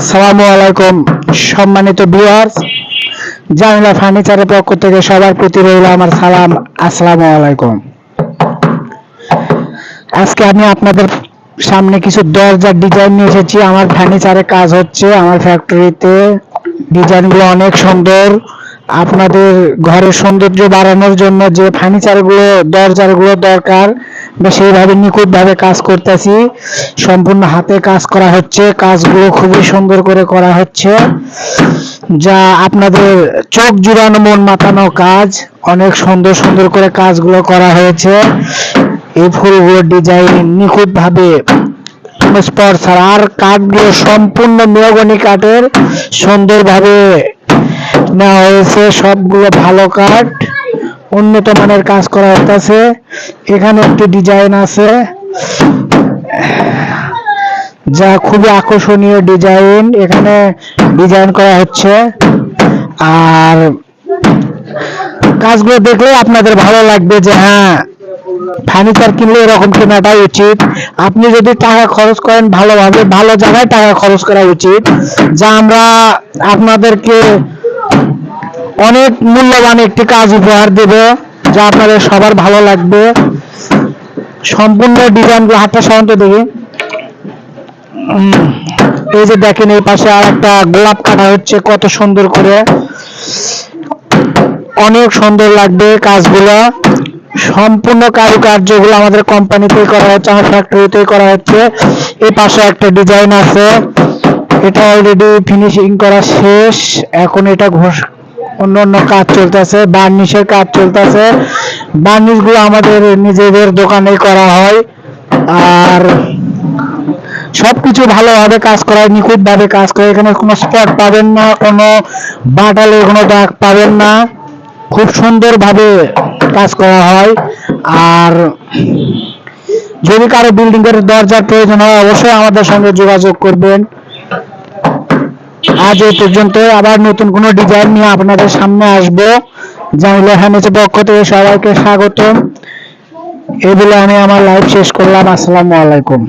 আসসালামু আলাইকুম সম্মানিত ভিউয়ার্স, জামিলা ফার্নিচারের পক্ষ থেকে সবার প্রতি রইল আমার সালাম। আসসালামু আলাইকুম। আজকে আমি আপনাদের সামনে কিছু দরজার ডিজাইন নিয়ে এসেছি। আমার ফার্নিচারে কাজ হচ্ছে আমার ফ্যাক্টরিতে। ডিজাইনগুলো অনেক সুন্দর। আপনাদের ঘরের সৌন্দর্য বাড়ানোর জন্য যে ফার্নিচারগুলো দরজাগুলো দরকার সেইভাবে নিখুঁতভাবে কাজ করতেছি। সম্পূর্ণ হাতে কাজ করা হচ্ছে। কাজগুলো খুবই সুন্দর করে করা হচ্ছে, যা আপনাদের চোখ জুড়ানো মন মাতানো কাজ। অনেক সুন্দর সুন্দর করে কাজগুলো করা হয়েছে। এই ফুলগুলো ডিজাইন নিখুঁতভাবে স্পট ছাড়া, আর কাঠগুলো সম্পূর্ণ মেহগনি কাঠের সুন্দরভাবে নেওয়া হয়েছে। সবগুলো ভালো কাঠ, উন্নত মানের কাজ করা হচ্ছে। এখানে একটি ডিজাইন আছে যা খুবই আকর্ষণীয় ডিজাইন, এখানে ডিজাইন করা হচ্ছে। আর কাজগুলো দেখলে আপনাদের ভালো লাগবে যে হ্যাঁ, ফার্নিচার কিনলে এরকম কেনাটাই উচিত। আপনি যদি টাকা খরচ করেন ভালোভাবে, ভালো জায়গায় টাকা খরচ করা উচিত। যা আমরা আপনাদেরকে অনেক মূল্যবান একটি কাজ উপহার দেব, যা আপনাদের সবার ভালো লাগবে। সম্পূর্ণ ডিজাইনগুলো হাতটা সাধারণত দেখি। এই যে দেখেন, এই পাশে আর একটা গোলাপ কাটা হচ্ছে কত সুন্দর করে। অনেক সুন্দর লাগবে কাজগুলো। সম্পূর্ণ কারুকার্যগুলো আমাদের কোম্পানিতে করা হচ্ছে, আমার ফ্যাক্টরিতে করা হচ্ছে। এই পাশে একটা ডিজাইন আছে, এটা অলরেডি ফিনিশিং করা শেষ। এখন এটা অন্য অন্য কাজ চলতেছে, বার্নিশের কাজ চলতেছে। বার্নিশগুলো আমাদের নিজেদের দোকানে করা হয়। আর সবকিছু ভালোভাবে কাজ করা হয়, নিখুঁতভাবে কাজ করে। এখানে কোনো স্পট পাবেন না, কোনো বাটালে কোনো দাগ পাবেন না। খুব সুন্দরভাবে কাজ করা হয়। আর যদি কারো বিল্ডিং এর দরজার প্রয়োজন হয় অবশ্যই আমাদের সঙ্গে যোগাযোগ করবেন। আজ এই পর্যন্ত, আবার নতুন কোনো ডিজাইন নিয়ে আপনাদের সামনে আসবো। জামিলা ফার্নিচারের পক্ষ থেকে সবাইকে স্বাগতম। এই বলে আমি আমার লাইভ শেষ করলাম। আসসালামু আলাইকুম।